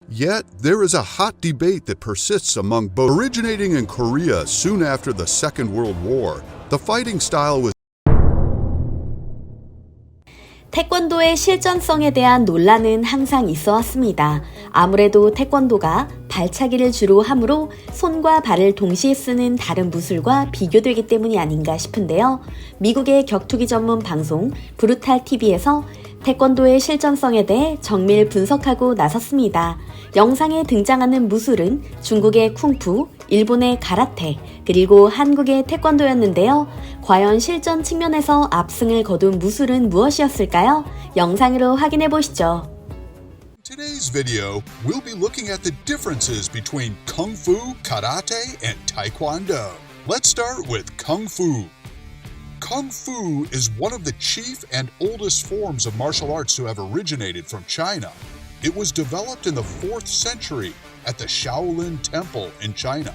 Yet, there is a hot debate that persists among both. Originating in Korea soon after the Second World War, the fighting style was 태권도의 실전성에 대한 논란은 항상 있어 왔습니다. 아무래도 태권도가 발차기를 주로 하므로 손과 발을 동시에 쓰는 다른 무술과 비교되기 때문이 아닌가 싶은데요. 미국의 격투기 전문 방송 브루탈 TV에서 태권도의 실전성에 대해 정밀 분석하고 나섰습니다. 영상에 등장하는 무술은 중국의 쿵푸, 일본의 가라테, 그리고 한국의 태권도였는데요. 과연 실전 측면에서 압승을 거둔 무술은 무엇이었을까요? 영상으로 확인해 보시죠. In today's video, we'll be looking at the differences between Kung Fu, Karate, and Taekwondo. Let's start with Kung Fu. Kung Fu is one of the chief and oldest forms of martial arts to have originated from China. It was developed in the 4th century at the Shaolin Temple in China.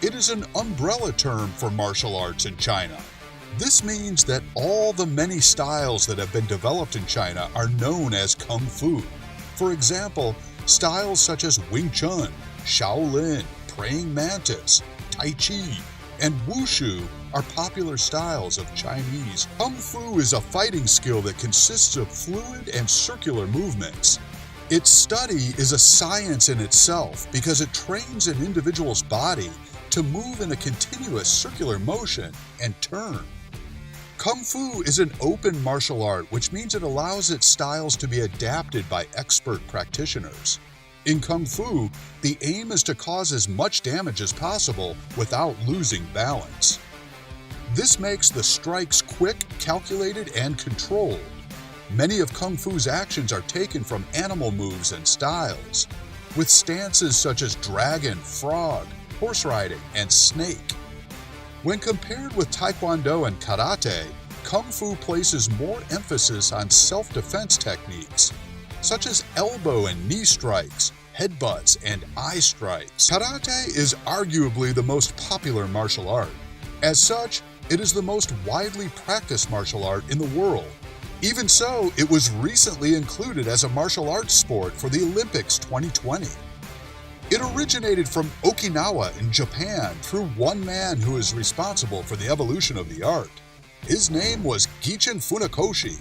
It is an umbrella term for martial arts in China. This means that all the many styles that have been developed in China are known as Kung Fu. For example, styles such as Wing Chun, Shaolin, Praying Mantis, Tai Chi, and Wushu are popular styles of Chinese. Kung Fu is a fighting skill that consists of fluid and circular movements. Its study is a science in itself because it trains an individual's body to move in a continuous circular motion and turn. Kung Fu is an open martial art, which means it allows its styles to be adapted by expert practitioners. In Kung Fu, the aim is to cause as much damage as possible without losing balance. This makes the strikes quick, calculated, and controlled. Many of Kung Fu's actions are taken from animal moves and styles, with stances such as dragon, frog, horse riding, and snake. When compared with Taekwondo and Karate, Kung Fu places more emphasis on self-defense techniques, such as elbow and knee strikes, headbutts, and eye strikes. Karate is arguably the most popular martial art. As such, it is the most widely practiced martial art in the world. Even so, it was recently included as a martial arts sport for the Olympics 2020. It originated from Okinawa in Japan through one man who is responsible for the evolution of the art. His name was Gichin Funakoshi,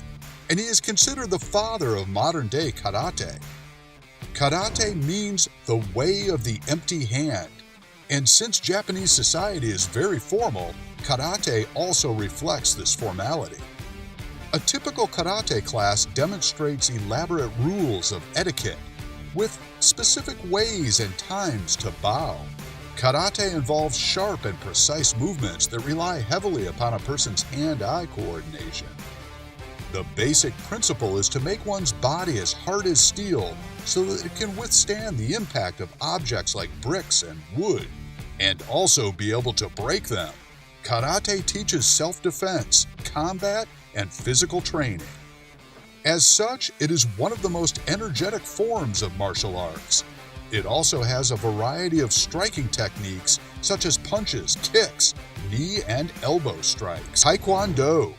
and he is considered the father of modern-day karate. Karate means the way of the empty hand, and since Japanese society is very formal, karate also reflects this formality. A typical karate class demonstrates elaborate rules of etiquette, with specific ways and times to bow. Karate involves sharp and precise movements that rely heavily upon a person's hand-eye coordination. The basic principle is to make one's body as hard as steel so that it can withstand the impact of objects like bricks and wood, and also be able to break them. Karate teaches self-defense, combat, and physical training. As such, it is one of the most energetic forms of martial arts. It also has a variety of striking techniques such as punches, kicks, knee and elbow strikes. Taekwondo.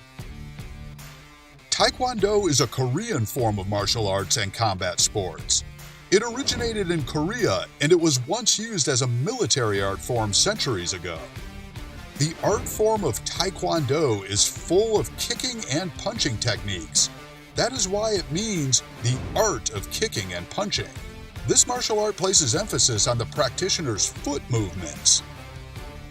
Taekwondo is a Korean form of martial arts and combat sports. It originated in Korea and it was once used as a military art form centuries ago. The art form of Taekwondo is full of kicking and punching techniques. That is why it means the art of kicking and punching. This martial art places emphasis on the practitioner's foot movements.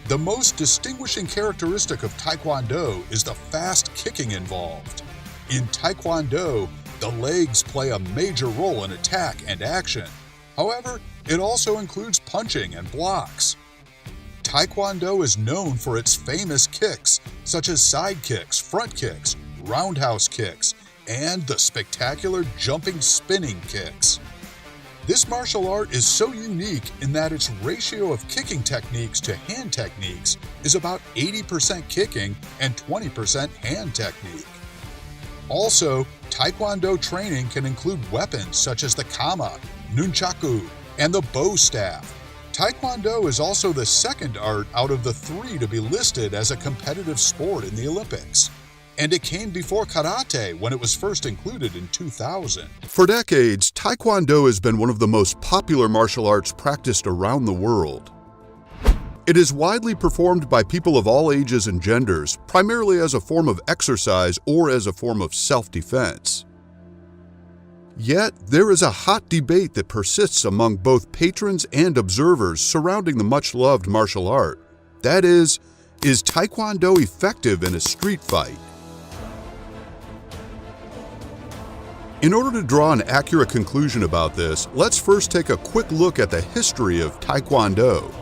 The most distinguishing characteristic of Taekwondo is the fast kicking involved. In Taekwondo, the legs play a major role in attack and action. However, it also includes punching and blocks. Taekwondo is known for its famous kicks, such as side kicks, front kicks, roundhouse kicks, and the spectacular jumping spinning kicks. This martial art is so unique in that its ratio of kicking techniques to hand techniques is about 80% kicking and 20% hand technique. Also, Taekwondo training can include weapons such as the kama, nunchaku, and the bow staff. Taekwondo is also the second art out of the 3 to be listed as a competitive sport in the Olympics. and it came before karate when it was first included in 2000. For decades, Taekwondo has been one of the most popular martial arts practiced around the world. It is widely performed by people of all ages and genders, primarily as a form of exercise or as a form of self-defense. Yet, there is a hot debate that persists among both patrons and observers surrounding the much-loved martial art. That is Taekwondo effective in a street fight? In order to draw an accurate conclusion about this, let's first take a quick look at the history of Taekwondo.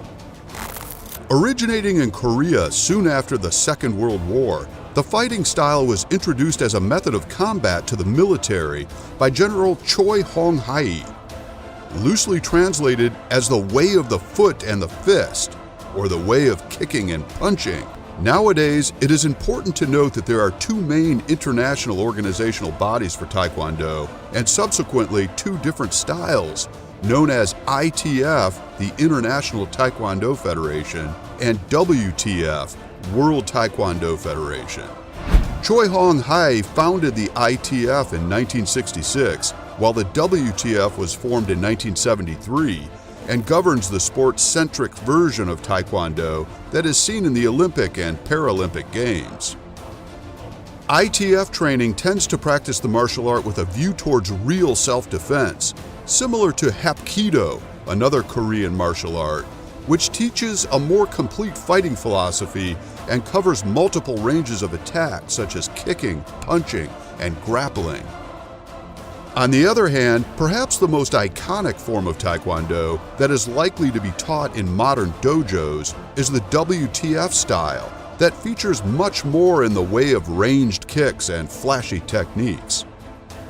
Originating in Korea soon after the Second World War, the fighting style was introduced as a method of combat to the military by General Choi Hong-hae, loosely translated as the way of the foot and the fist, or the way of kicking and punching. Nowadays, it is important to note that there are two main international organizational bodies for Taekwondo, and subsequently two different styles, known as ITF, the International Taekwondo Federation, and WTF, World Taekwondo Federation. Choi Hong-hae founded the ITF in 1966, while the WTF was formed in 1973, and governs the sports-centric version of Taekwondo that is seen in the Olympic and Paralympic Games. ITF training tends to practice the martial art with a view towards real self-defense, similar to Hapkido, another Korean martial art, which teaches a more complete fighting philosophy and covers multiple ranges of attack such as kicking, punching, and grappling. On the other hand, perhaps the most iconic form of Taekwondo that is likely to be taught in modern dojos is the WTF style that features much more in the way of ranged kicks and flashy techniques.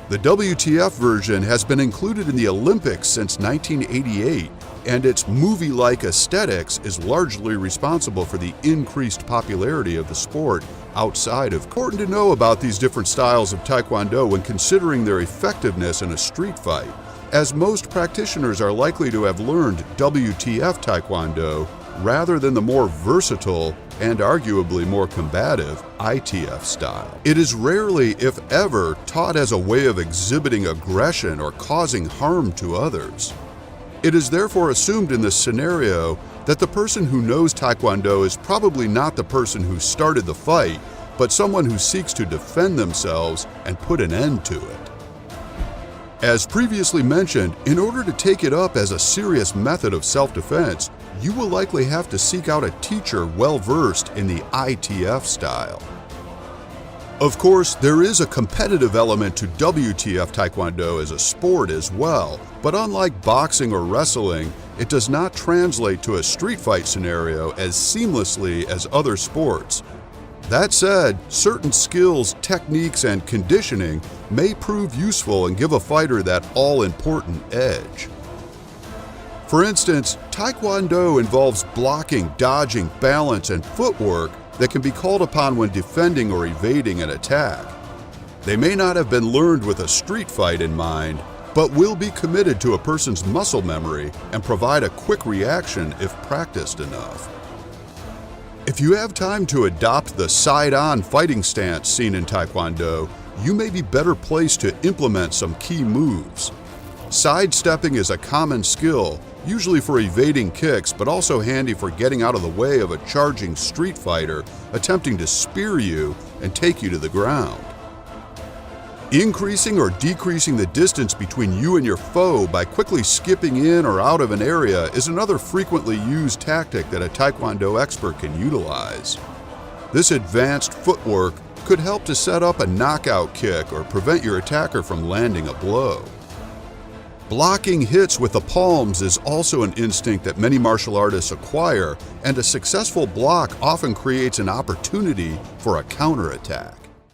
The WTF version has been included in the Olympics since 1988, and its movie-like aesthetics is largely responsible for the increased popularity of the sport outside of. Important to know about these different styles of Taekwondo when considering their effectiveness in a street fight, as most practitioners are likely to have learned WTF Taekwondo rather than the more versatile and arguably more combative ITF style. It is rarely, if ever, taught as a way of exhibiting aggression or causing harm to others. It is therefore assumed in this scenario that the person who knows Taekwondo is probably not the person who started the fight, but someone who seeks to defend themselves and put an end to it. As previously mentioned, in order to take it up as a serious method of self-defense, you will likely have to seek out a teacher well-versed in the ITF style. Of course, there is a competitive element to WTF Taekwondo as a sport as well, but unlike boxing or wrestling, it does not translate to a street fight scenario as seamlessly as other sports. That said, certain skills, techniques, and conditioning may prove useful and give a fighter that all-important edge. For instance, Taekwondo involves blocking, dodging, balance, and footwork that can be called upon when defending or evading an attack. They may not have been learned with a street fight in mind, but will be committed to a person's muscle memory and provide a quick reaction if practiced enough. If you have time to adopt the side-on fighting stance seen in Taekwondo, you may be better placed to implement some key moves. Sidestepping is a common skill, usually for evading kicks, but also handy for getting out of the way of a charging street fighter attempting to spear you and take you to the ground. Increasing or decreasing the distance between you and your foe by quickly skipping in or out of an area is another frequently used tactic that a Taekwondo expert can utilize. This advanced footwork could help to set up a knockout kick or prevent your attacker from landing a blow. Blocking hits with the palms is also an instinct that many martial artists acquire, and a successful block often creates an opportunity for a counterattack.